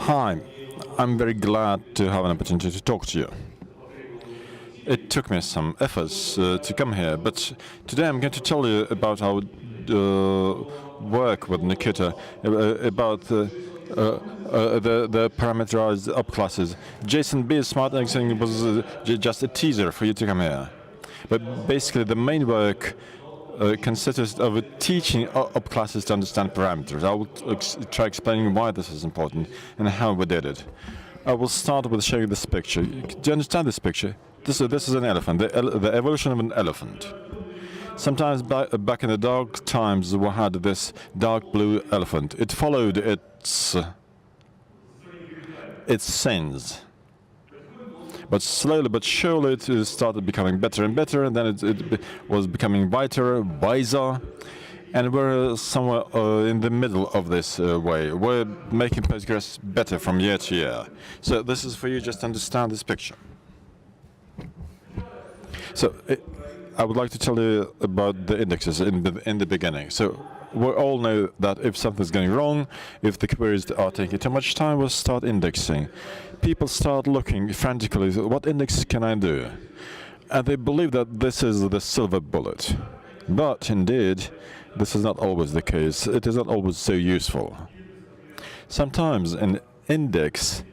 Hi, I'm very glad to have an opportunity to talk to you. It took me some efforts to come here, but today I'm going to tell you about our work with Nikita, about the parameterized upclasses. JSONb smart indexing was just a teaser for you to come here. But basically the main work consisted of teaching upclasses to understand parameters. I will try explaining why this is important and how we did it. I will start with showing this picture. Do you understand this picture? This is an elephant, the evolution of an elephant. Sometimes back in the dark times we had this dark blue elephant. It followed its sins. But slowly but surely it started becoming better and better, and then it was becoming whiter, wiser, and we're somewhere in the middle of this way. We're making Postgres better from year to year. So this is for you just to understand this picture. So I would like to tell you about the indexes in the beginning. So we all know that if something's going wrong, if the queries are taking too much time, we'll start indexing. People start looking frantically, what index can I do? And they believe that this is the silver bullet. But indeed, this is not always the case. It is not always so useful. Sometimes an index,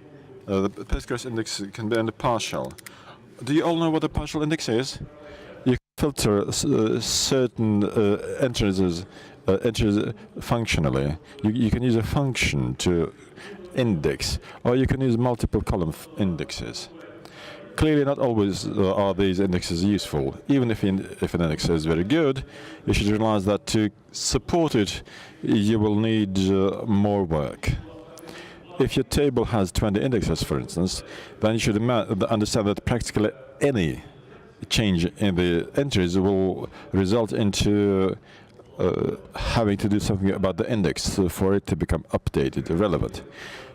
the Postgres index can be partial. Do you all know what a partial index is? You can filter certain entries functionally. You can use a function to index, or you can use multiple column indexes. Clearly, not always are these indexes useful. Even if an index is very good, you should realize that to support it, you will need more work. If your table has 20 indexes, for instance, then you should understand that practically any change in the entries will result into having to do something about the index for it to become updated, relevant.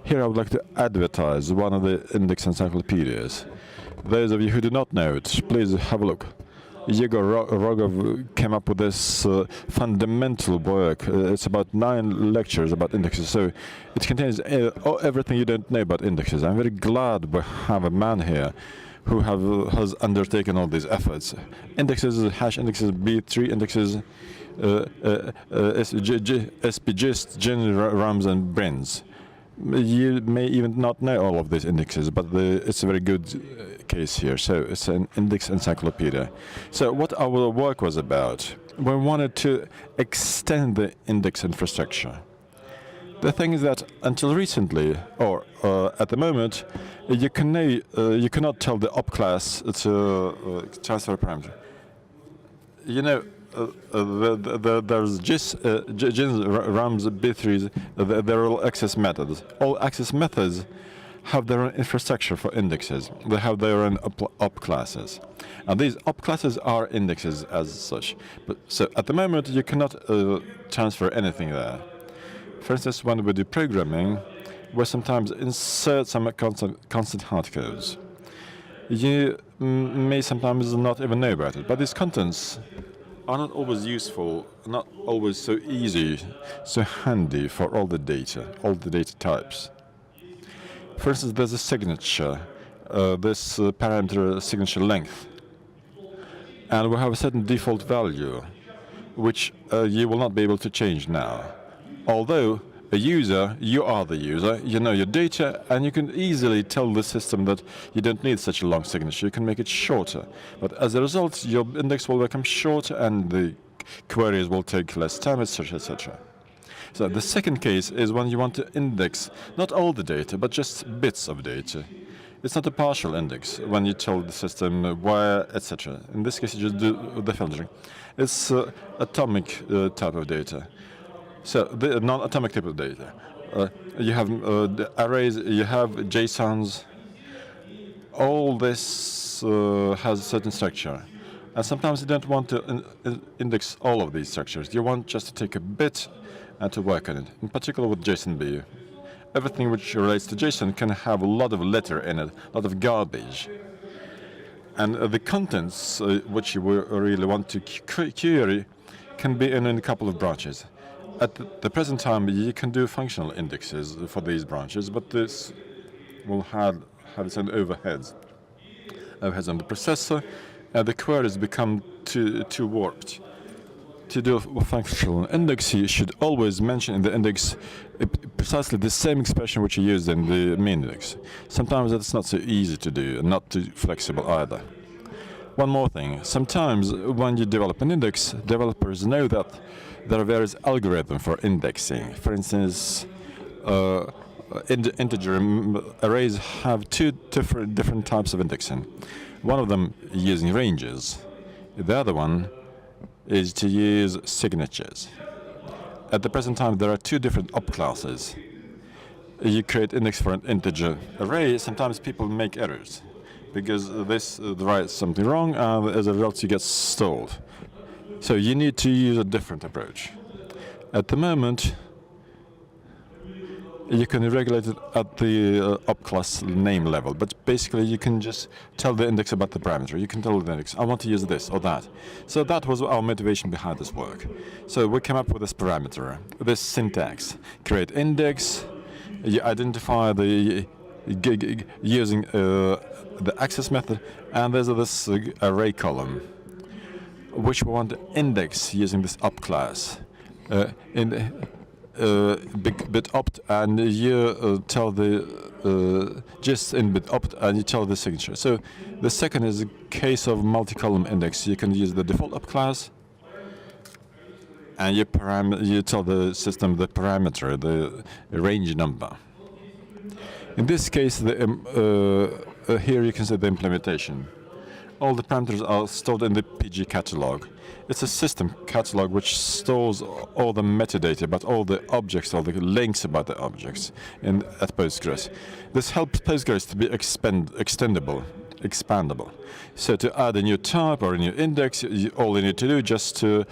Here I would like to advertise one of the index encyclopedias. Those of you who do not know it, please have a look. Yegor Rogov came up with this fundamental work. It's about 9 lectures about indexes, so it contains everything you don't know about indexes. I'm very glad we have a man here who has undertaken all these efforts. Indexes, hash indexes, B3 indexes, SPGIST, Trigrams, and brins. You may even not know all of these indexes, but it's a very good case here. So it's an index encyclopedia. So what our work was about, we wanted to extend the index infrastructure. The thing is that until recently, or at the moment, you cannot tell the op class to transfer a parameter. You know, there's JSONs, B3s, they're all access methods. All access methods have their own infrastructure for indexes. They have their own op classes. And these op classes are indexes as such. So at the moment, you cannot transfer anything there. For instance, when we do programming, we sometimes insert some constant hardcodes. You may sometimes not even know about it, but these contents are not always useful, not always so easy, so handy for all the data types. For instance, there's a signature, this parameter signature length, and we have a certain default value, which you will not be able to change now. Although a user, you are the user, you know your data, and you can easily tell the system that you don't need such a long signature, you can make it shorter. But as a result, your index will become shorter and the queries will take less time, etc., etc. So the second case is when you want to index not all the data, but just bits of data. It's not a partial index when you tell the system where, etc. In this case, you just do the filtering. It's atomic type of data. So the non-atomic type of data. You have the arrays, you have JSONs. All this has a certain structure. And sometimes you don't want to index all of these structures. You want just to take a bit and to work on it. In particular with JSONb. Everything which relates to JSON can have a lot of letter in it, a lot of garbage. And the contents which you really want to query can be in a couple of branches. At the present time, you can do functional indexes for these branches, but this will have its own overheads on the processor, and the queries become too warped. To do a functional index, you should always mention in the index precisely the same expression which you used in the main index. Sometimes it's not so easy to do, and not too flexible either. One more thing, sometimes when you develop an index, developers know that there are various algorithms for indexing. For instance, integer arrays have two different types of indexing. One of them using ranges. The other one is to use signatures. At the present time, there are two different op classes. You create index for an integer array. Sometimes people make errors because this writes something wrong, and as a result, you get stalled. So you need to use a different approach. At the moment, you can regulate it at the op class name level, but basically you can just tell the index about the parameter. You can tell the index, I want to use this or that. So that was our motivation behind this work. So we came up with this parameter, this syntax. Create index, you identify the using the access method, and there's this array column, which we want to index using this op class. Bit opt, and you tell the just in bit opt, and you tell the signature. So the second is a case of multi-column index. You can use the default op class, and you tell the system the parameter, the range number. In this case, here you can see the implementation. All the parameters are stored in the PG catalog. It's a system catalog which stores all the metadata about all the objects, all the links about the objects at Postgres. This helps Postgres to be expandable. So to add a new type or a new index, all you need to do is just to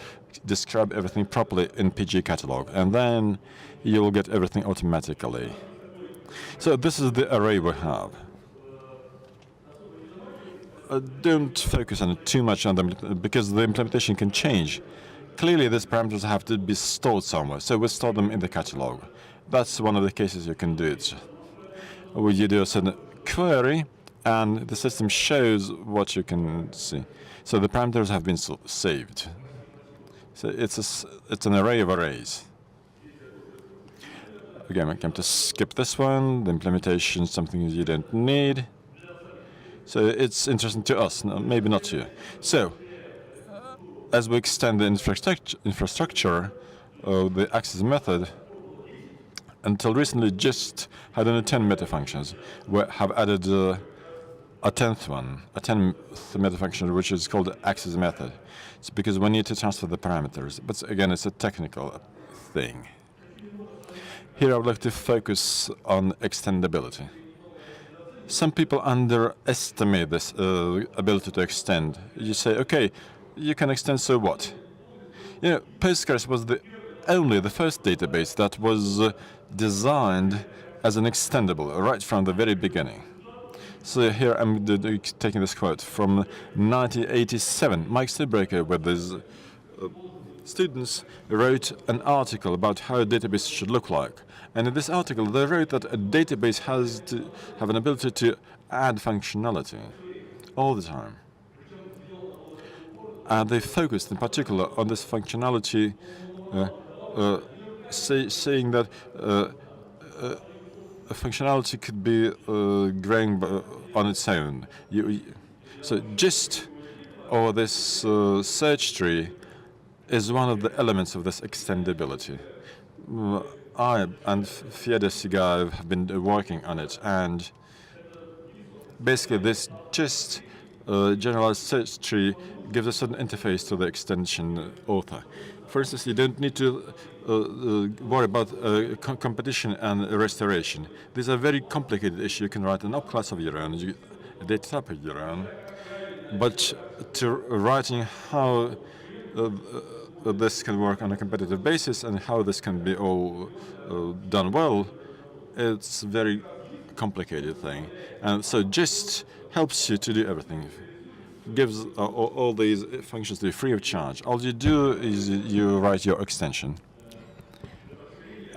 describe everything properly in PG catalog, and then you'll get everything automatically. So this is the array we have. Don't focus on it too much on them because the implementation can change. Clearly, these parameters have to be stored somewhere, so we store them in the catalog. That's one of the cases you can do it. You do a certain query, and the system shows what you can see. So the parameters have been saved. So it's an array of arrays. Again, I come to skip this one. The implementation is something you don't need. So it's interesting to us, maybe not to you. So, as we extend the infrastructure of the access method, until recently just had only 10 meta functions. We have added a 10th meta function, which is called the access method. It's because we need to transfer the parameters. But again, it's a technical thing. Here I would like to focus on extendibility. Some people underestimate this ability to extend. You say, okay, you can extend, so what? You know, Postgres was the first database that was designed as an extendable right from the very beginning. So here I'm taking this quote from 1987. Mike Stillbreaker, with his students, wrote an article about how a database should look like. And in this article, they wrote that a database has to have an ability to add functionality all the time. And they focused in particular on this functionality, saying that a functionality could be growing on its own. So gist, or this search tree, is one of the elements of this extendibility. I and Fyodor Sigayev have been working on it, and basically this gist generalized search tree gives a certain interface to the extension author. For instance, you don't need to worry about competition and restoration. These are very complicated issues. You can write an op class of your own, a data type of your own, but to writing how this can work on a competitive basis and how this can be all done well, it's a very complicated thing. And so gist helps you to do everything. Gives all these functions to you free of charge. All you do is you write your extension.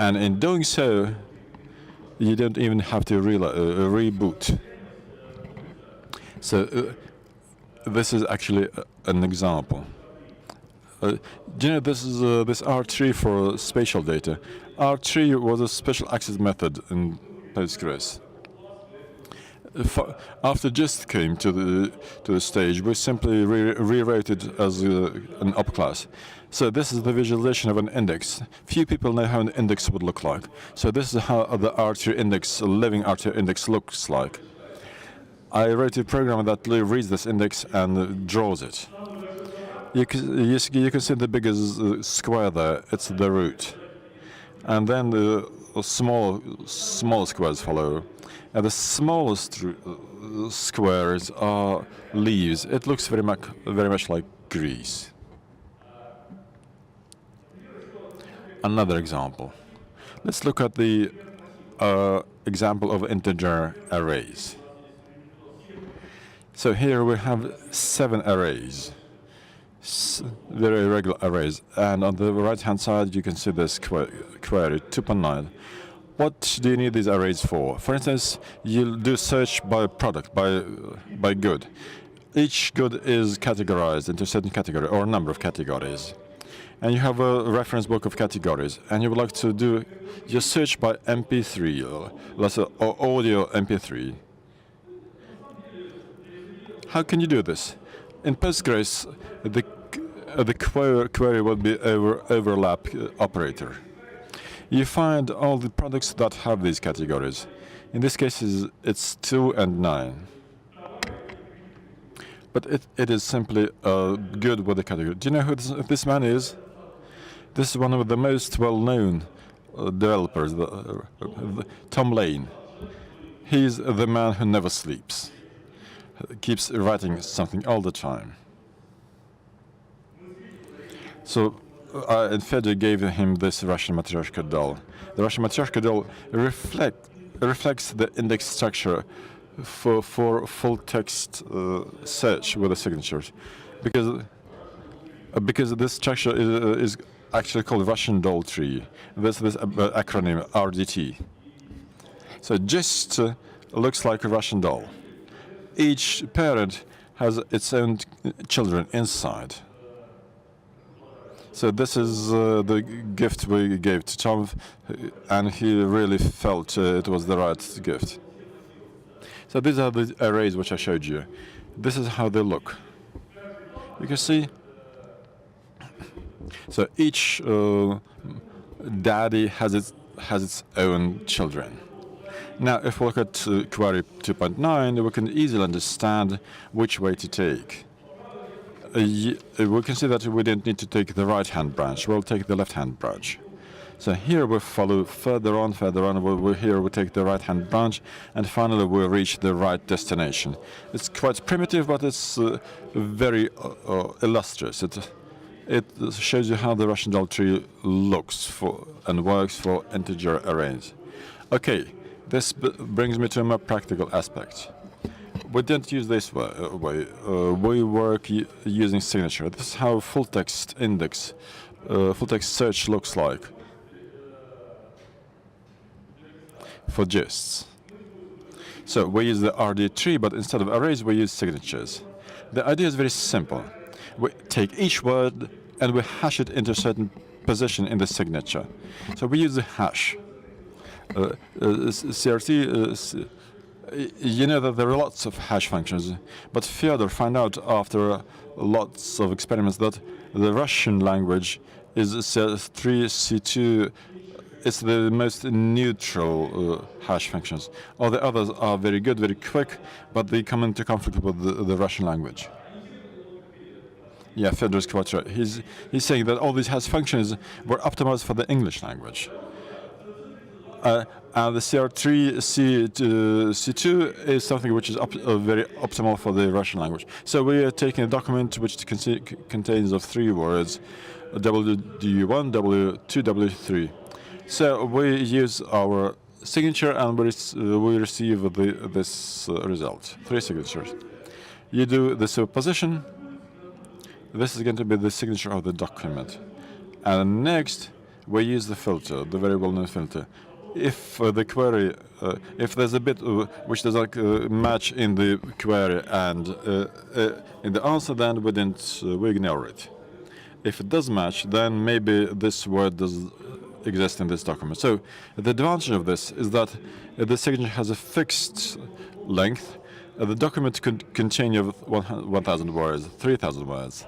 And in doing so, you don't even have to reboot. So this is actually an example. Do you know this is this R3 for spatial data? R3 was a special access method in Postgres. After JIST came to the stage, we simply rewrote it as an op class. So this is the visualization of an index. Few people know how an index would look like. So this is how the R2 index, a living R2 index, looks like. I wrote a program that reads this index and draws it. You can see the biggest square there. It's the root, and then the small squares follow. And the smallest squares are leaves. It looks very much like grease. Another example. Let's look at the example of integer arrays. So here we have 7 arrays, very regular arrays. And on the right-hand side, you can see this query 2.9. What do you need these arrays for? For instance, you'll do search by product, by good. Each good is categorized into a certain category or a number of categories. And you have a reference book of categories. And you would like to do your search by MP3, or audio MP3. How can you do this? In Postgres, the query would be overlap operator. You find all the products that have these categories. In this case, it's 2 and 9. But it is simply good with the category. Do you know who this man is? This is one of the most well-known developers, Tom Lane. He's the man who never sleeps. Keeps writing something all the time. So Fedor gave him this Russian Matryoshka doll. The Russian Matryoshka doll reflects the index structure for full text search with the signatures, because this structure is actually called Russian doll tree. This acronym RDT. So JIST looks like a Russian doll. Each parent has its own children inside. So this is the gift we gave to Tom, and he really felt it was the right gift. So these are the arrays which I showed you. This is how they look. You can see. So each daddy has its own children. Now, if we look at query 2.9, we can easily understand which way to take. We can see that we didn't need to take the right-hand branch. We'll take the left-hand branch. So here we follow further on. Here we take the right-hand branch, and finally we reach the right destination. It's quite primitive, but it's very illustrious. It shows you how the Russian doll tree looks for and works for integer arrays. Okay, this brings me to a more practical aspect. We don't use this way. We work using signature. This is how full text index, full text search looks like for JISTs. So we use the RD tree, but instead of arrays, we use signatures. The idea is very simple. We take each word and we hash it into a certain position in the signature. So we use the hash. CRT. You know that there are lots of hash functions, but Fyodor found out after lots of experiments that the Russian language is C3, C2. It's the most neutral hash functions. All the others are very good, very quick, but they come into conflict with the Russian language. Yeah, Fyodor is quite right. He's saying that all these hash functions were optimized for the English language. And the CR3 C2 is something which is very optimal for the Russian language. So we are taking a document which contains of 3 words, WD1, W2, W3. So we use our signature and we receive this result, 3 signatures. You do the superposition. This is going to be the signature of the document. And next, we use the filter, the very well-known filter. If the query, if there's a bit which does not match in the query and in the answer, then we ignore it. If it does match, then maybe this word does exist in this document. So the advantage of this is that the signature has a fixed length. The document could contain 1,000 words, 3,000 words,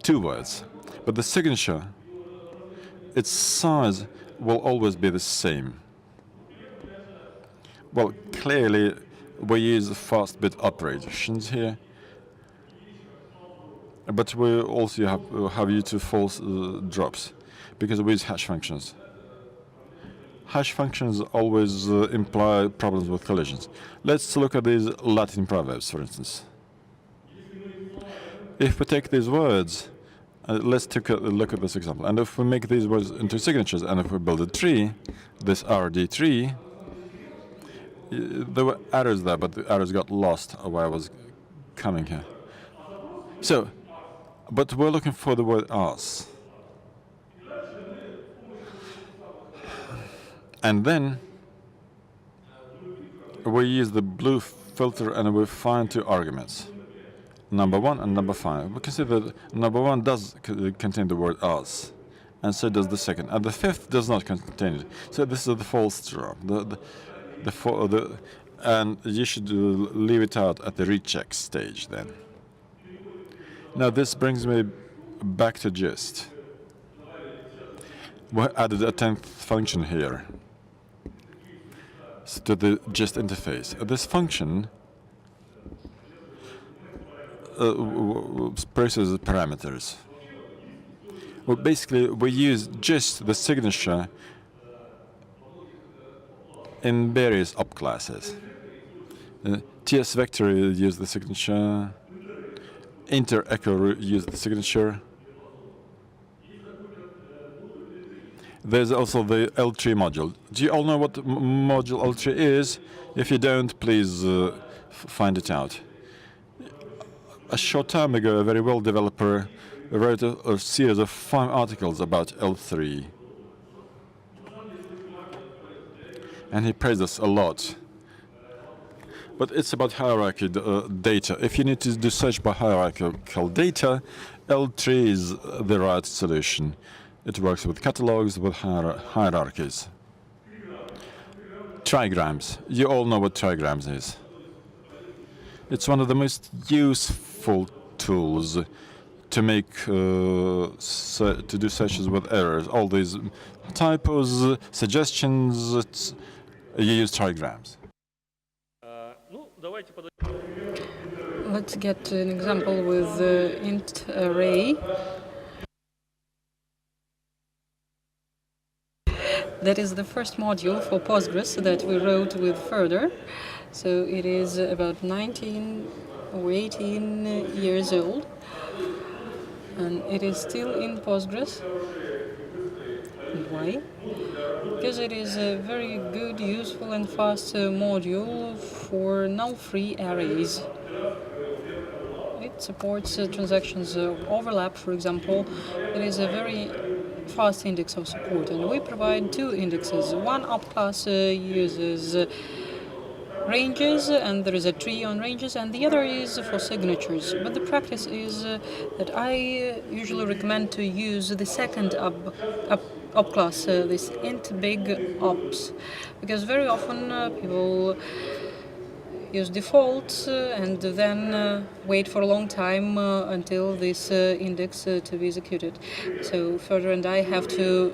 2 words. But the signature, its size will always be the same. Well, clearly, we use fast bit operations here. But we also have used false drops because we use hash functions. Hash functions always imply problems with collisions. Let's look at these Latin proverbs, for instance. If we take these words, let's take a look at this example. And if we make these words into signatures, and if we build a tree, this RD tree, there were arrows there, but the arrows got lost while I was coming here. So, but we're looking for the word as. And then we use the blue filter and we find 2 arguments, number 1 and number 5. We can see that number 1 does contain the word as, and so does the second. And the 5th does not contain it. So this is the false drop. And you should leave it out at the recheck stage then. Now this brings me back to gist. We added a 10th function here to the gist interface. This function processes parameters. Well, basically, we use just the signature in various op classes. TS vector use the signature. Inter echo use the signature. There's also the L3 module. Do you all know what module L3 is? If you don't, please find it out. A short time ago, a very well developer wrote a series of 5 articles about L3. And he praised us a lot. But it's about hierarchy data. If you need to do search by hierarchical data, L3 is the right solution. It works with catalogs, with hierarchies. Trigrams. You all know what Trigrams is. It's one of the most useful tools to make to do searches with errors. All these typos, suggestions, you use Trigrams. Let's get an example with int array. That is the first module for Postgres that we wrote with further. So it is about 19 or 18 years old. And it is still in Postgres. And why? Because it is a very good, useful and fast module for null-free arrays. It supports transactions overlap, for example. It is a very fast index of support, and we provide 2 indexes. One op class uses ranges, and there is a tree on ranges, and the other is for signatures. But the practice is that I usually recommend to use the second op class, this int big ops, because very often people use default and then wait for a long time until this index to be executed. So further and I have to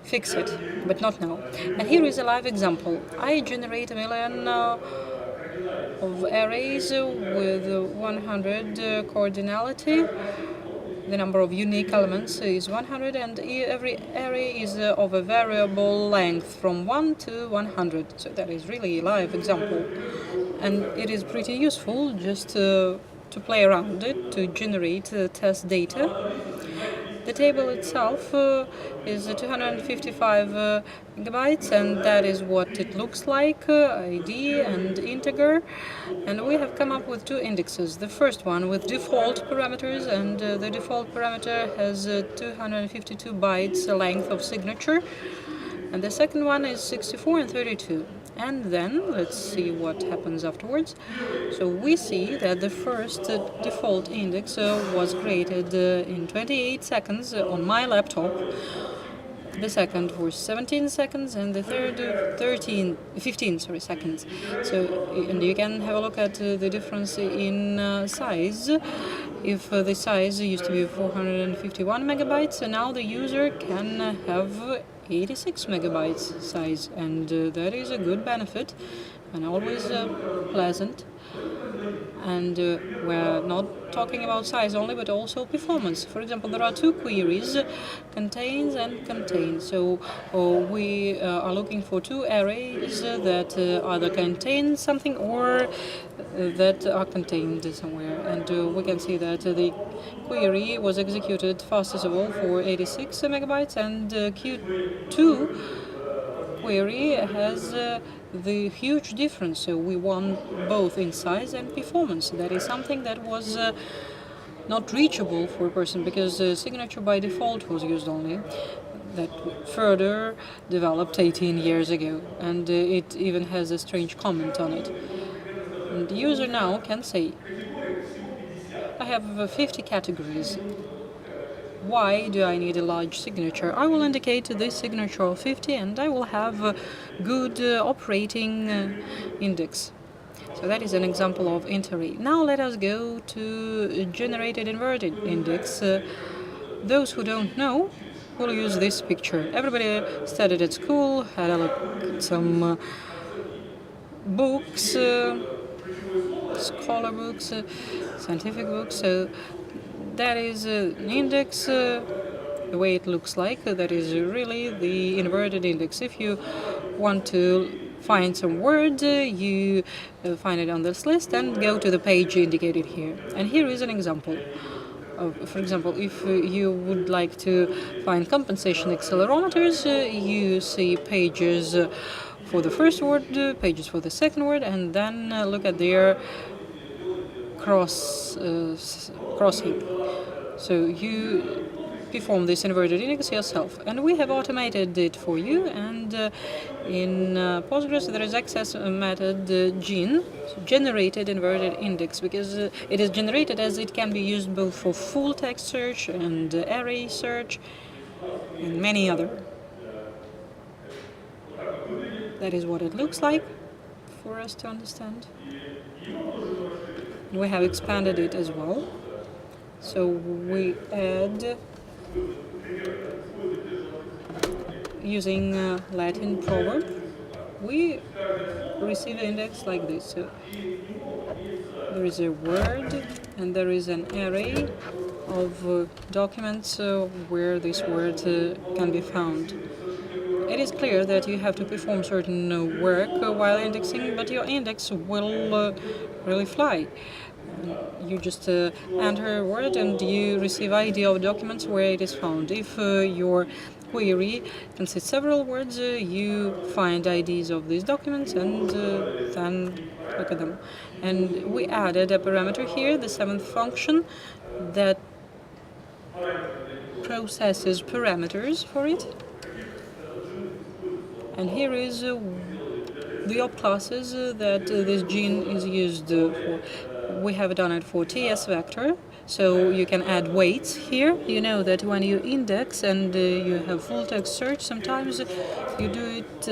fix it, but not now. And here is a live example. I generate a million of arrays with 100 cardinality. The number of unique elements is 100, and every array is of a variable length from 1 to 100. So that is really a live example. And it is pretty useful just to play around it, to generate test data. The table itself is 255 megabytes, and that is what it looks like, ID and integer. And we have come up with two indexes. The first one with default parameters, and the default parameter has 252 bytes length of signature. And the second one is 64 and 32. And then let's see what happens afterwards. So we see that the first default index was created in 28 seconds on my laptop. The second for 17 seconds, and the third 15 seconds. So, and you can have a look at the difference in size. If the size used to be 451 megabytes, and now the user can have 86 megabytes size, and that is a good benefit and always pleasant. And we're not talking about size only, but also performance. For example, there are two queries, contains and contain. So we are looking for two arrays that either contain something or that are contained somewhere. And we can see that the query was executed fastest of all for 86 megabytes, and Q2 query has the huge difference. So we won both in size and performance. That is something that was not reachable for a person, because signature by default was used only. That further developed 18 years ago, and it even has a strange comment on it. And the user now can say, I have 50 categories. Why do I need a large signature? I will indicate this signature of 50, and I will have a good operating index. So that is an example of int-array. Now let us go to generated inverted index. Those who don't know will use this picture. Everybody studied at school, had a look at some books, scholar books, scientific books. So that is an index, the way it looks like. That is really the inverted index. If you want to find some word, you find it on this list and go to the page indicated here. And here is an example. For example, if you would like to find compensation accelerometers, you see pages for the first word, pages for the second word, and then look at their crossing. So you perform this inverted index yourself, and we have automated it for you. And in Postgres there is access method gen, so generated inverted index, because it is generated as it can be used both for full text search and array search and many other. That is what it looks like for us to understand. We have expanded it as well. So we add using Latin proverb. We receive an index like this. So there is a word and there is an array of documents where this word can be found. It is clear that you have to perform certain work while indexing, but your index will really fly. You just enter a word and you receive ID of documents where it is found. If your query consists several words, you find IDs of these documents and then look at them. And we added a parameter here, the seventh function, that processes parameters for it. And here is the op classes that this gene is used for. We have done it for TS vector, so you can add weights here. You know that when you index and you have full text search, sometimes you do it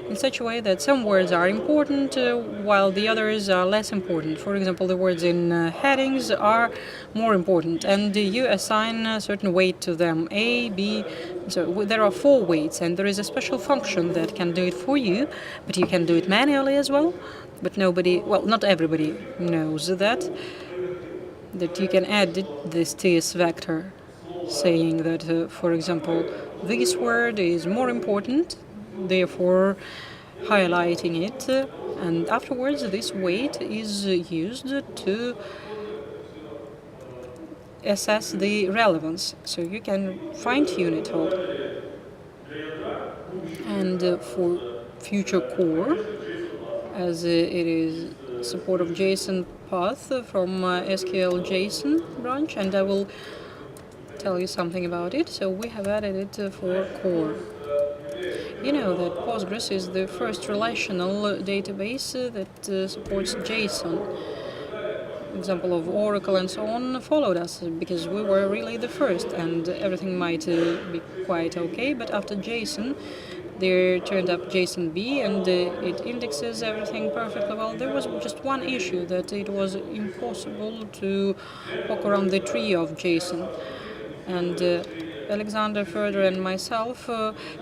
in such a way that some words are important while the others are less important. For example, the words in headings are more important, and you assign a certain weight to them, A, B. So there are 4 weights, and there is a special function that can do it for you, but you can do it manually as well. But nobody, well, not everybody knows that you can add this TS vector, saying that, for example, this word is more important, therefore highlighting it, and afterwards this weight is used to assess the relevance. So you can fine-tune it all. And for future core, as it is support of JSON path from SQL JSON branch, and I will tell you something about it. So we have added it for core. You know that Postgres is the first relational database that supports JSON. Example of Oracle and so on followed us because we were really the first, and everything might be quite okay, but after JSON there turned up JSONb, and it indexes everything perfectly well. There was just one issue, that it was impossible to walk around the tree of JSON. And Alexander Further and myself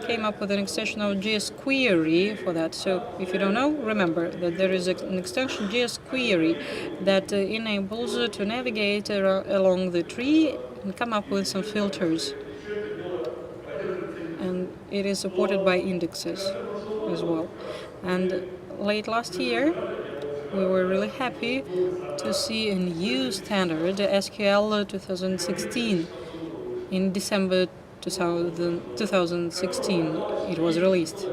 came up with an extension of jsquery for that. So if you don't know, remember that there is an extension jsquery that enables to navigate along the tree and come up with some filters. And it is supported by indexes as well. And late last year, we were really happy to see a new standard, SQL 2016. In December 2016, it was released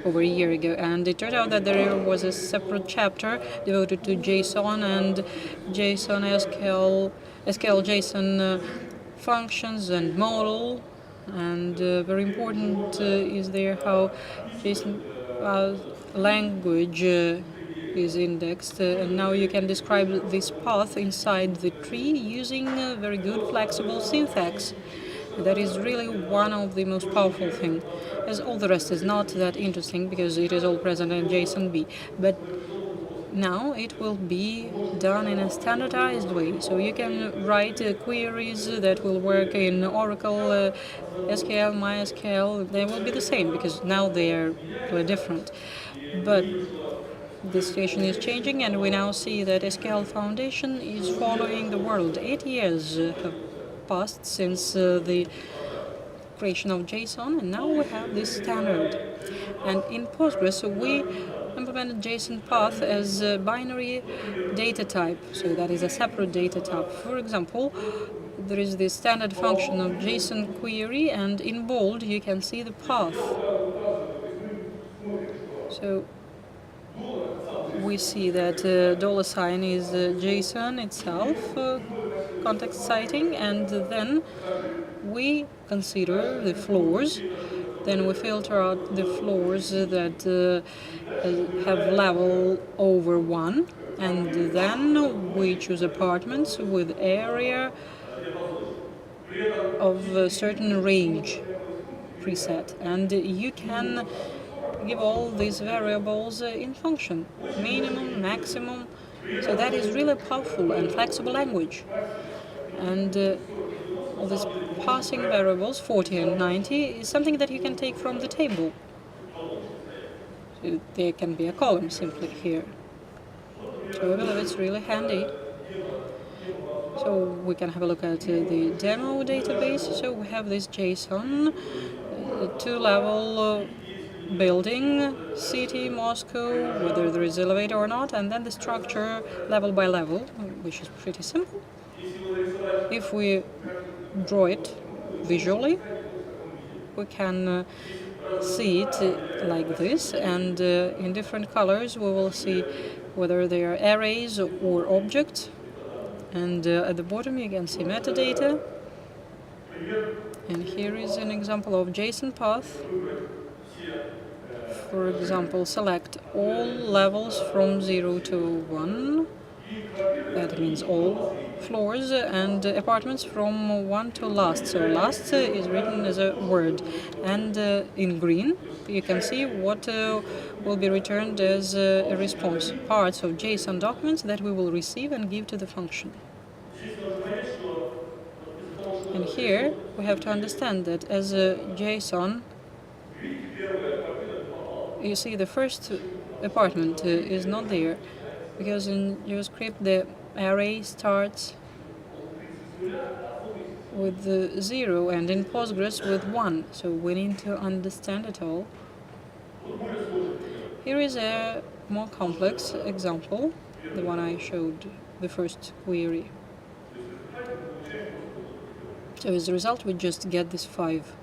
over a year ago, and it turned out that there was a separate chapter devoted to JSON and JSON SQL JSON functions and model. And very important is there how JSON language is indexed, and now you can describe this path inside the tree using very good flexible syntax. That is really one of the most powerful things, as all the rest is not that interesting because it is all present in JSONb. But now it will be done in a standardized way, so you can write queries that will work in Oracle, SQL, MySQL. They will be the same because now they are different. But the situation is changing, and we now see that SQL Foundation is following the world. 8 years have passed since the creation of JSON, and now we have this standard. And in Postgres, we implemented JSON path as a binary data type, so that is a separate data type. For example, there is the standard function of JSON query, and in bold you can see the path. So we see that $sign is JSON itself, context citing, and then we consider the floors. Then we filter out the floors that have level over 1, and then we choose apartments with area of a certain range preset, and you can give all these variables in function, minimum, maximum. So that is really powerful and flexible language. And all these passing variables, 40 and 90, is something that you can take from the table. So there can be a column simply here. So I believe it's really handy. So we can have a look at the demo database. So we have this JSON, two-level building, city, Moscow, whether there is elevator or not, and then the structure level by level, which is pretty simple. If we draw it visually, we can see it like this, and in different colors we will see whether they are arrays or objects. And at the bottom you can see metadata, and here is an example of JSON path. For example, select all levels from 0 to 1, that means all floors, and apartments from 1 to last. So last is written as a word, and in green you can see what will be returned as a response, parts of JSON documents that we will receive and give to the function. And here we have to understand that as a JSON, you see the first apartment is not there, because in JavaScript the array starts with 0 and in Postgres with 1, so we need to understand it all. Here is a more complex example, the one I showed, the first query. So as a result, we just get this 5.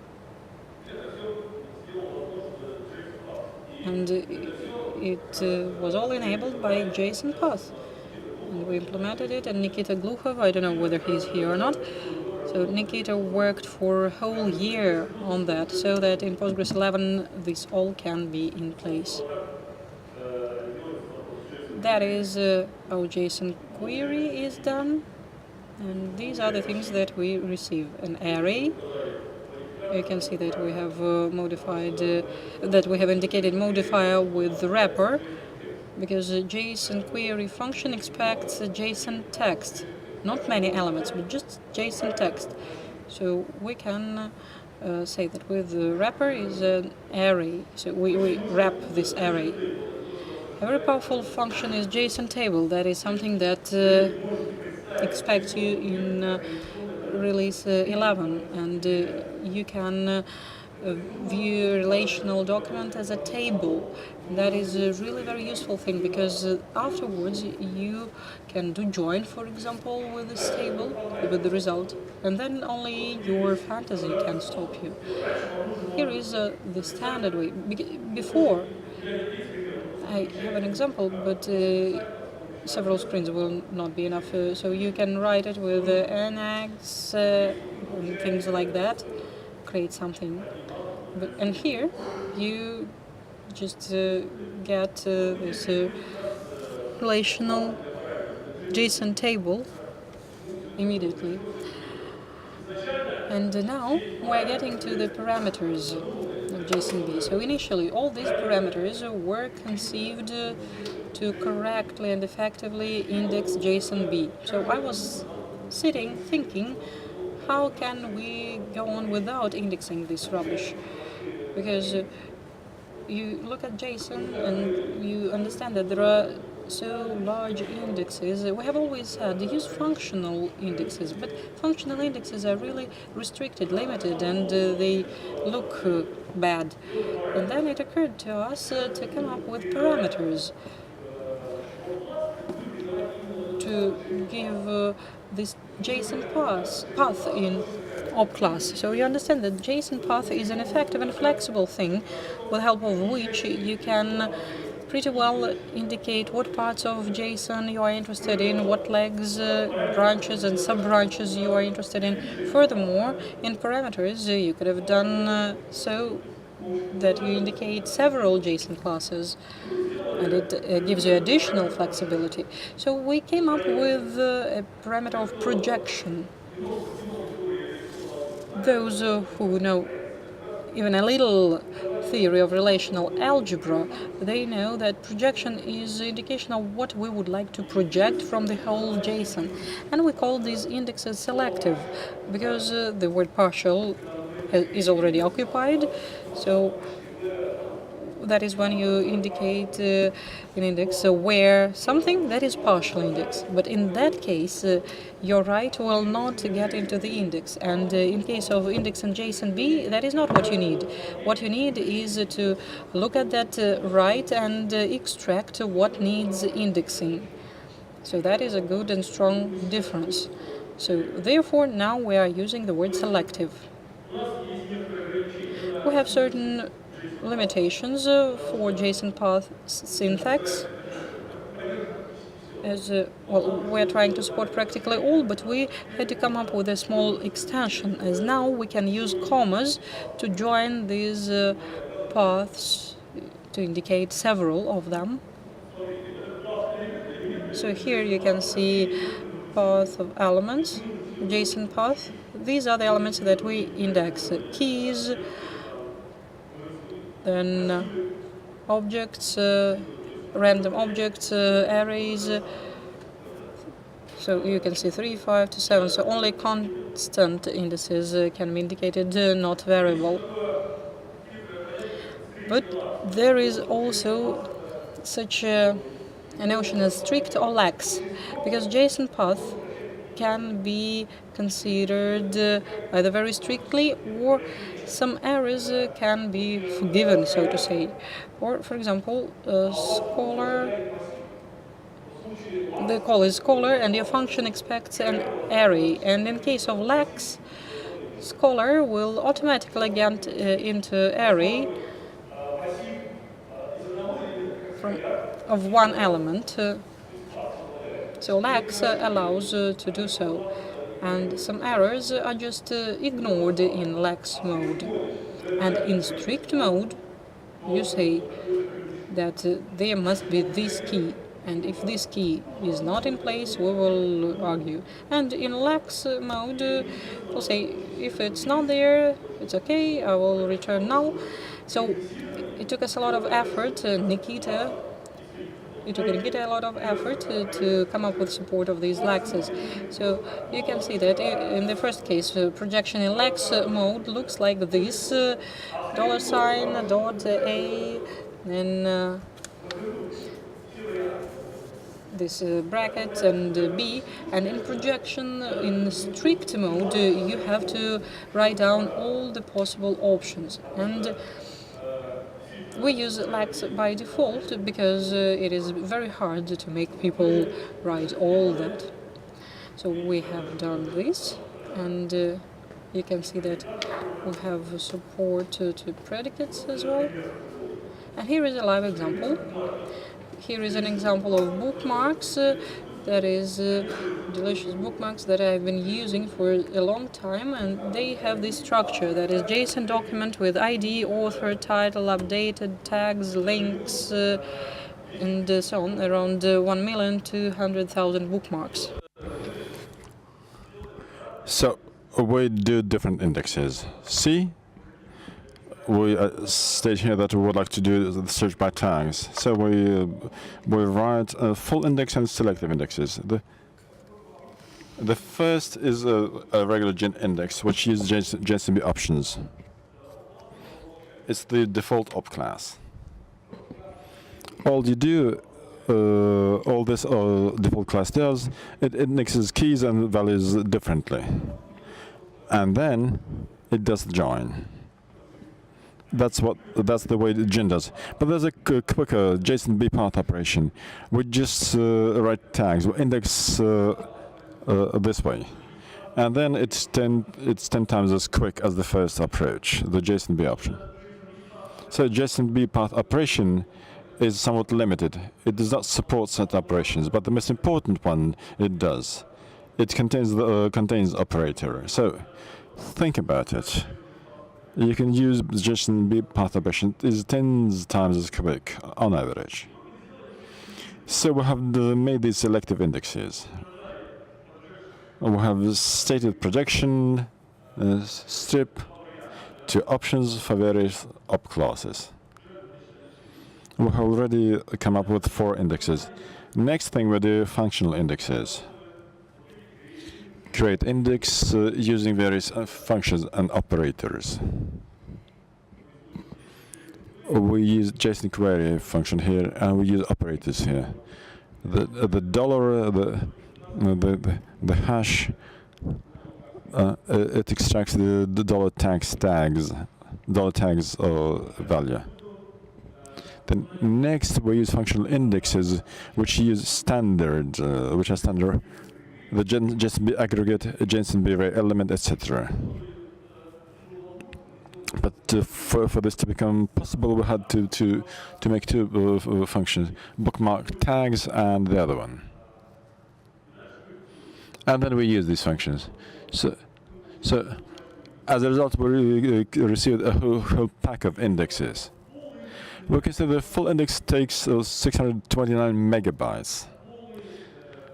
And it was all enabled by JSonPath. And we implemented it, and Nikita Gluhov, I don't know whether he's here or not. So Nikita worked for a whole year on that, so that in Postgres 11 this all can be in place. That is how JSON query is done, and these are the things that we receive. An array. You can see that we have that we have indicated modifier with the wrapper, because a JSON query function expects a JSON text, not many elements, but just JSON text. So we can say that with the wrapper is an array. So we wrap this array. A very powerful function is Json Table. That is something that expects you in release 11, and you can view a relational document as a table. That is a really very useful thing, because afterwards you can do join, for example, with this table, with the result, and then only your fantasy can stop you. Here is the standard way. Before, I have an example, but several screens will not be enough, so you can write it with nx and things like that, create something. And here you just get this relational JSON table immediately. And now we're getting to the parameters of JSONB. So initially all these parameters were conceived to correctly and effectively index JSONB. So I was sitting thinking, how can we go on without indexing this rubbish? Because you look at JSON and you understand that there are so large indexes. We have always had use functional indexes, but functional indexes are really restricted, limited, and they look bad. And then it occurred to us to come up with parameters to give this JSON path in op class. So you understand that JSON path is an effective and flexible thing, with the help of which you can pretty well indicate what parts of JSON you are interested in, what legs, branches and sub-branches you are interested in. Furthermore, in parameters, you could have done so that you indicate several JSON classes, and it gives you additional flexibility. So we came up with a parameter of projection. Those who know even a little theory of relational algebra, they know that projection is an indication of what we would like to project from the whole JSON. And we call these indexes selective, because the word partial is already occupied. So that is when you indicate an index where something that is partial index. But in that case, your right will not get into the index. And in case of index and JSONB, that is not what you need. What you need is to look at that right and extract what needs indexing. So that is a good and strong difference. So therefore, now we are using the word selective. We have certain limitations for JSON path syntax. As well, we're trying to support practically all, but we had to come up with a small extension, as now we can use commas to join these paths to indicate several of them. So here you can see path of elements, JSON path. These are the elements that we index: keys, then objects, random objects, arrays. So you can see 3, 5 to 7. So only constant indices can be indicated, not variable. But there is also such a notion as strict or lax, because JSON path can be considered either very strictly, or some errors can be forgiven, so to say. Or, for example, Scholar the call is caller, and your function expects an array. And in case of lax, caller will automatically get into array of one element. So lax allows to do so. And some errors are just ignored in lax mode. And in strict mode, you say that there must be this key. And if this key is not in place, we will argue. And in lax mode, we'll say, if it's not there, it's okay, I will return null. So it took us a lot of effort, Nikita a lot of effort to come up with support of these laxes. So you can see that in the first case, projection in lax mode looks like this, $, dot A, then this bracket and B, and in projection in strict mode you have to write down all the possible options, and we use lax by default because it is very hard to make people write all that. So we have done this, and you can see that we have support to predicates as well. And here is a live example. Here is an example of bookmarks, that is delicious bookmarks that I've been using for a long time, and they have this structure that is JSON document with ID, author, title, updated, tags, links, and so on, around 1,200,000 bookmarks. So we do different indexes. See? We state here that we would like to do the search by tags. So we write a full index and selective indexes. The first is a regular gen index, which uses JSONB options. It's the default op class. All you do, all this default class does, it indexes keys and values differently, and then it does the join. That's the way the gen does. But there's a quicker JSON path operation. We just write tags. We index this way, and then it's 10 times as quick as the first approach, the JSON option. So JSON path operation is somewhat limited. It does not support set operations, but the most important one it does. It contains the contains operator. So think about it. You can use JSON path operation is 10 times as quick on average. So we have made these selective indexes. We have stated projection, strip, to options for various op classes. We have already come up with 4 indexes. Next thing we do functional indexes. Create index using various functions and operators. We use JSON query function here, and we use operators here. The dollar, the hash, it extracts the dollar tags value. Then next we use functional indexes, which use standard, which are standard. The JSONB aggregate, JSONB array element, etc. But for this to become possible, we had to make 2 functions: bookmark tags and the other one. And then we use these functions. So as a result, we received a whole pack of indexes. We can say the full index takes 629 megabytes.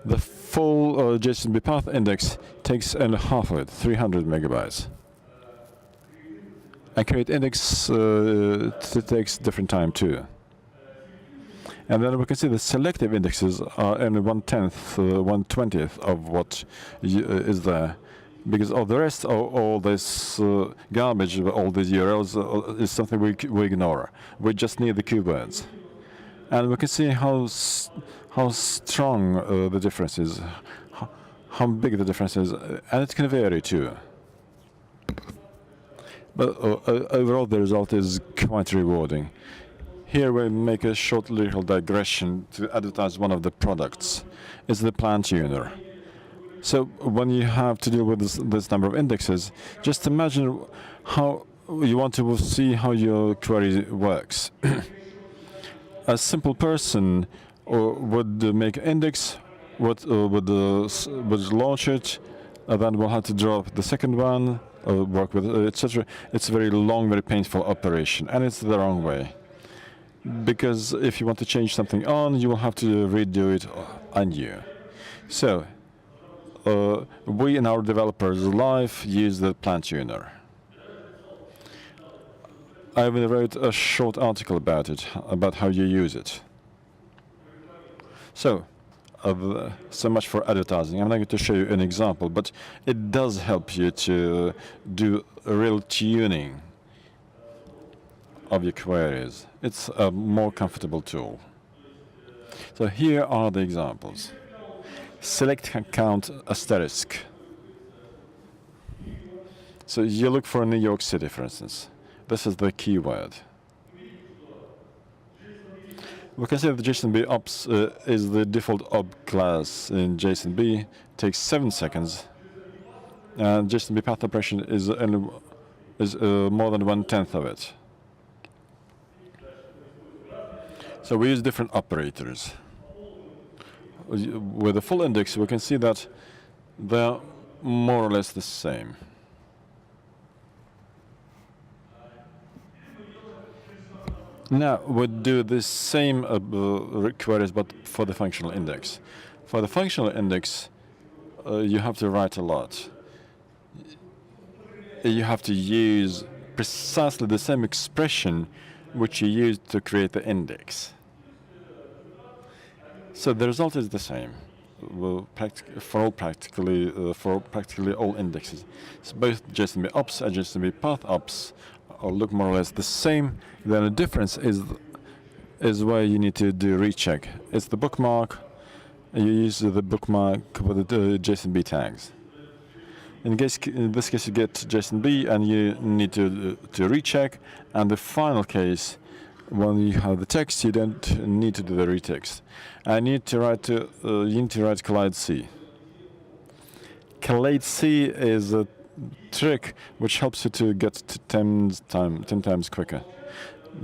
The full JSONB path index takes only half of it, 300 megabytes. And create index takes different time too. And then we can see the selective indexes are only 1/10, 1/20th of what is there, because all the rest, all this garbage, all these URLs is something we ignore. We just need the keywords, and we can see how strong the difference is, how big the difference is, and it can vary too. But overall, the result is quite rewarding. Here we make a short lyrical digression to advertise one of the products. is the plan tuner. So when you have to deal with this number of indexes, just imagine how you want to see how your query works. A simple person would make an index, would launch it, and then we'll have to drop the second one, work with it, etc. It's a very long, very painful operation, and it's the wrong way. Because if you want to change something on, you will have to redo it anew. So we in our developers' life use the plan tuner. I even wrote a short article about it, about how you use it. So much for advertising. I'm not going to show you an example, but it does help you to do real tuning of your queries. It's a more comfortable tool. So here are the examples. Select count asterisk. So you look for New York City, for instance. This is the keyword. We can say that JSONB ops is the default op class in JSONB. It takes 7 seconds. And JSONB path operation is more than 1/10 of it. So we use different operators. With the full index, we can see that they're more or less the same. Now we do the same queries, but for the functional index. For the functional index, you have to write a lot. You have to use precisely the same expression which you used to create the index. So the result is the same for practically all indexes. So both JSONB ops and JSONB path ops look more or less the same. Then the difference is where you need to do recheck. It's the bookmark. You use the bookmark with the JSONB tags. In this case, you get JSONB and you need to recheck. And the final case, when you have the text, you don't need to do the retext. And you need to write collide C. Collide C is a trick which helps you to get to 10 times quicker.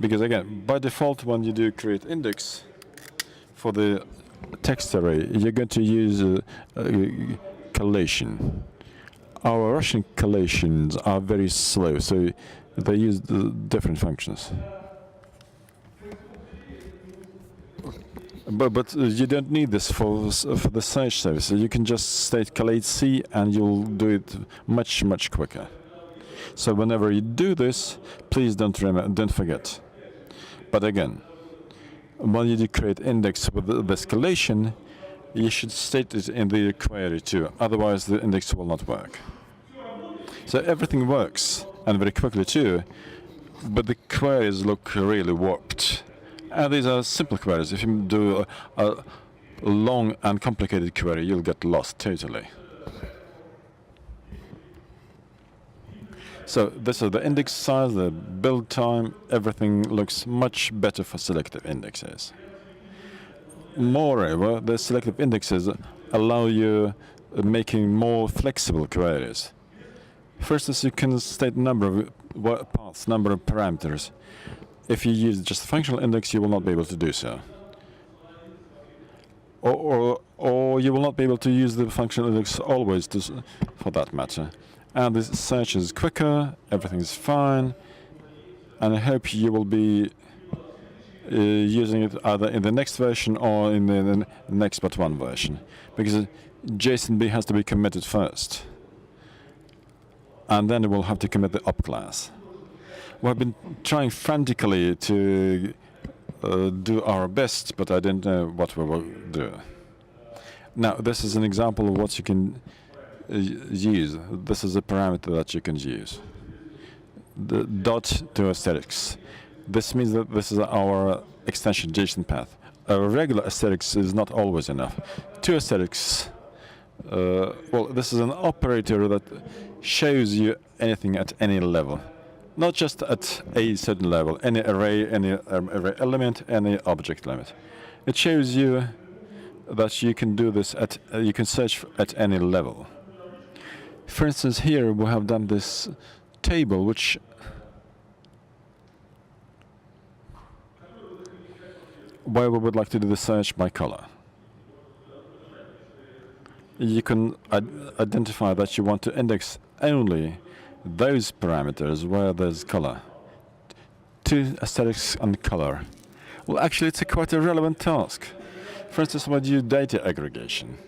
Because again, by default, when you do create index for the text array, you're going to use collation. Our Russian collations are very slow, so they use different functions. But you don't need this for the search service. You can just state collate C and you'll do it much quicker. So whenever you do this, please don't forget. But again, when you do create index with this collation, you should state it in the query too. Otherwise, the index will not work. So everything works, and very quickly too, but the queries look really warped. And these are simple queries. If you do a long and complicated query, you'll get lost totally. So this is the index size, the build time, everything looks much better for selective indexes. Moreover, the selective indexes allow you making more flexible queries. For instance, you can state number of paths, number of parameters. If you use just a functional index, you will not be able to do so. Or you will not be able to use the functional index always, for that matter. And the search is quicker, everything is fine, and I hope you will be using it either in the next version or in the next but one version, because JSONB has to be committed first, and then it will have to commit the op class. We've been trying frantically to do our best, but I didn't know what we will do. Now, this is an example of what you can use. This is a parameter that you can use. The dot to aesthetics. This means that this is our extension JSonPath. A regular aesthetics is not always enough. Two aesthetics. Well, this is an operator that shows you anything at any level, not just at a certain level. Any array, any array element, any object limit. It shows you that you can do this at, you can search at any level. For instance, here we have done this table, which where we would like to do the search by color. You can identify that you want to index only those parameters where there's color. To aesthetics and color. Well, actually, it's quite a relevant task. For instance, when you do data aggregation,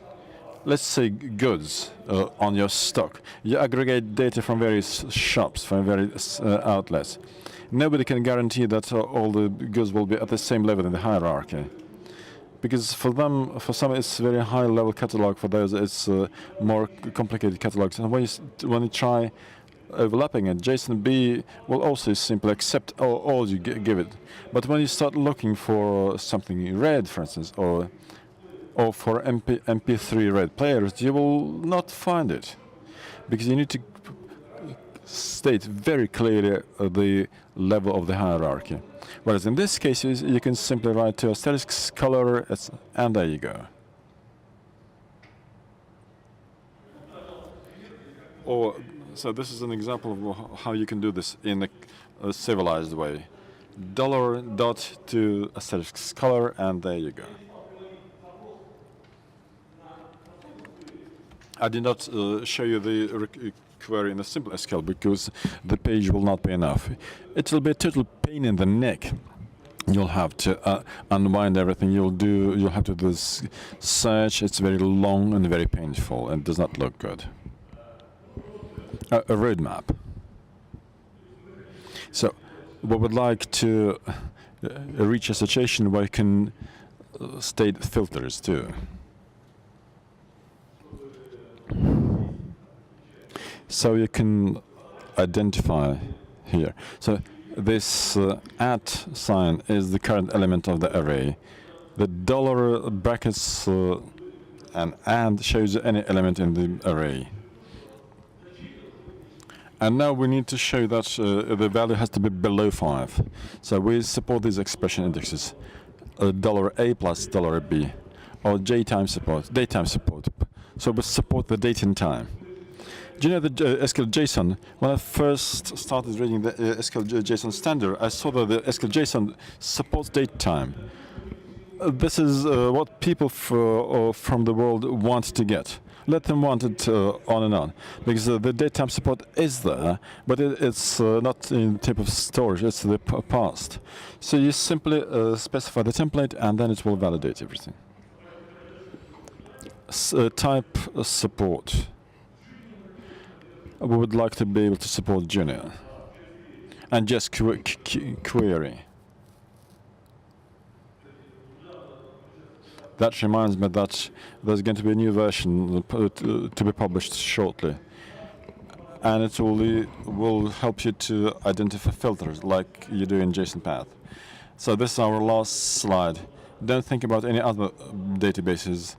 let's say goods on your stock. You aggregate data from various shops, from various outlets. Nobody can guarantee that all the goods will be at the same level in the hierarchy. Because for them, for some, it's very high-level catalog. For those, it's more complicated catalogs. And when you try overlapping it, JSON-B will also simply accept all you give it. But when you start looking for something red, for instance, or for MP3 red players, you will not find it, because you need to state very clearly the level of the hierarchy. Whereas in this case, you can simply write to aesthetics, color, and there you go. So this is an example of how you can do this in a civilized way. $dot to aesthetics color, and there you go. I did not show you the query in a simple SQL because the page will not be enough. It will be a total pain in the neck. You'll have to unwind everything. You'll have to do this search. It's very long and very painful, and does not look good. A roadmap. So we would like to reach a situation where you can state filters too. So you can identify here. So this @ sign is the current element of the array. The dollar brackets and shows any element in the array. And now we need to show that the value has to be below 5. So we support these expression indexes, $A plus $B, or datetime support. So we support the date and time. Do you know the SQL JSON? When I first started reading the SQL JSON standard, I saw that the SQL JSON supports date time. This is what people from the world want to get. Let them want it on and on, because the datetime support is there, but it's not in the type of storage, it's the past. So you simply specify the template, and then it will validate everything. Type support. We would like to be able to support Junior and just query. That reminds me that there's going to be a new version to be published shortly, and it will help you to identify filters like you do in JsonPath. So this is our last slide. Don't think about any other databases.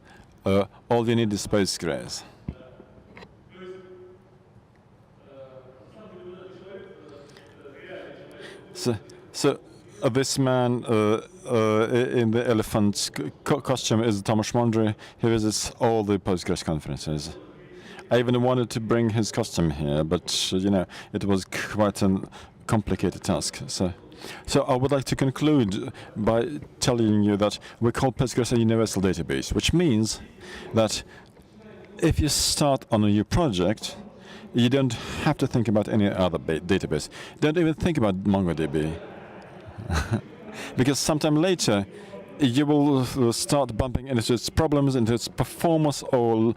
All you need is Postgres. So this man in the elephant costume is Tomasz Mądry. He visits all the Postgres conferences. I even wanted to bring his costume here, but you know, it was quite a complicated task. So I would like to conclude by telling you that we call Postgres a universal database, which means that if you start on a new project, you don't have to think about any other database. Don't even think about MongoDB. Because sometime later, you will start bumping into its problems, into its performance, or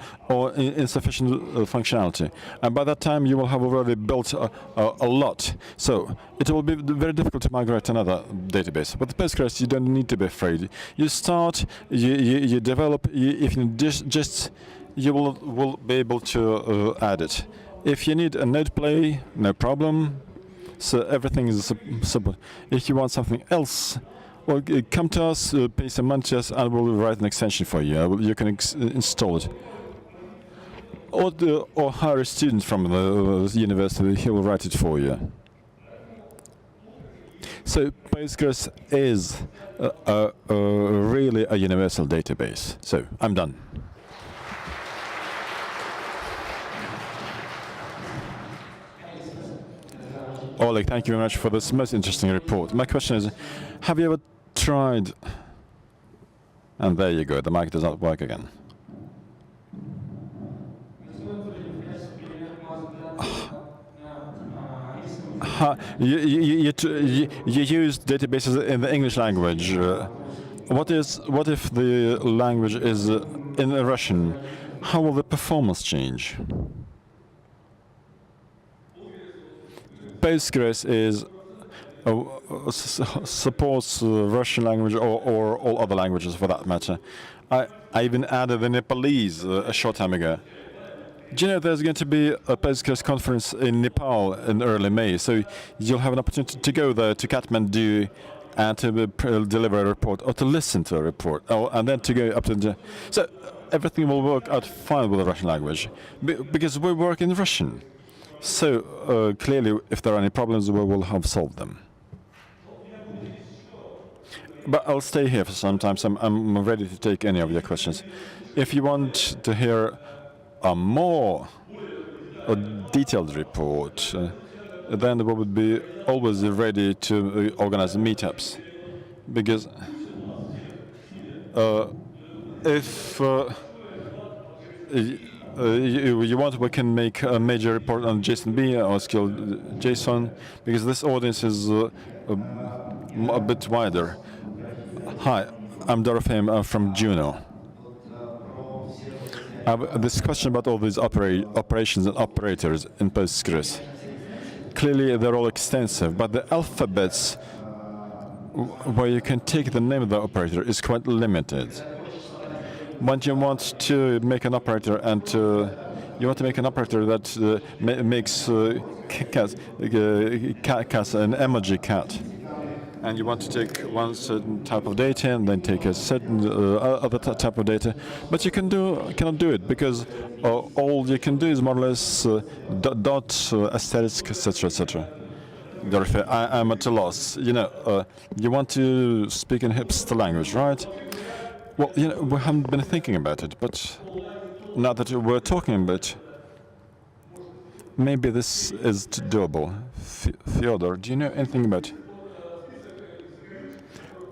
insufficient functionality. And by that time, you will have already built a lot. So it will be very difficult to migrate to another database. With Postgres, you don't need to be afraid. You start, you develop, if you just, you will be able to add it. If you need a node play, no problem. So everything is simple. If you want something else, well, come to us, pay some money to us, and we'll write an extension for you. You can install it. Or hire a student from the university, he will write it for you. So So Postgres is really a universal database. So I'm done. Oleg, thank you very much for this most interesting report. My question is, have you ever tried... And there you go, the mic does not work again. You used databases in the English language. What if the language is in Russian? How will the performance change? Postgres supports Russian language or all other languages for that matter. I even added the Nepalese a short time ago. Do you know there's going to be a Postgres conference in Nepal in early May, so you'll have an opportunity to go there to Kathmandu and to deliver a report or to listen to a report, and then to go up to the... So everything will work out fine with the Russian language because we work in Russian. So clearly, if there are any problems, we will have solved them. But I'll stay here for some time, so I'm ready to take any of your questions. If you want to hear a more detailed report, then we would be always ready to organize meetups. Because if you want, we can make a major report on JSONB or skill JSON, because this audience is a bit wider. Hi, I'm Dorofeim from Juno. I have this question about all these operations and operators in Postgres. Clearly, they're all extensive, but the alphabets where you can take the name of the operator is quite limited. When you want to make an operator and you want to make an operator that makes cats an emoji cat, and you want to take one certain type of data and then take a certain other type of data, but you cannot do it because all you can do is more or less dot, asterisk, etc., etc. Dorothy, I'm at a loss. You know, you want to speak in hipster language, right? Well, you know, we haven't been thinking about it, but now that we're talking about it, maybe this is doable. Fyodor, do you know anything about it?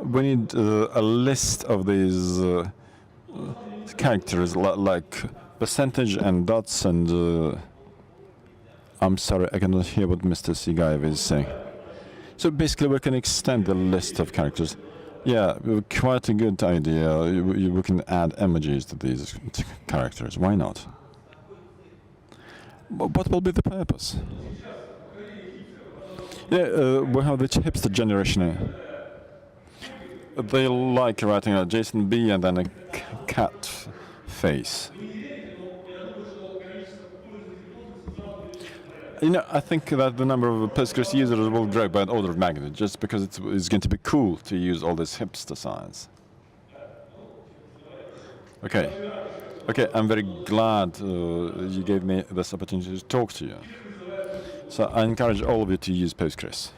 We need a list of these characters, like percentage and dots, and I'm sorry, I cannot hear what Mr. Sigaev is saying. So basically, we can extend the list of characters. Yeah, quite a good idea. We can add emojis to these characters. Why not? What will be the purpose? Yeah, we have the hipster generation. They like writing a JSONB and then a cat face. You know, I think that the number of Postgres users will grow by an order of magnitude, just because it's going to be cool to use all this hipster science. Okay, I'm very glad you gave me this opportunity to talk to you. So I encourage all of you to use Postgres.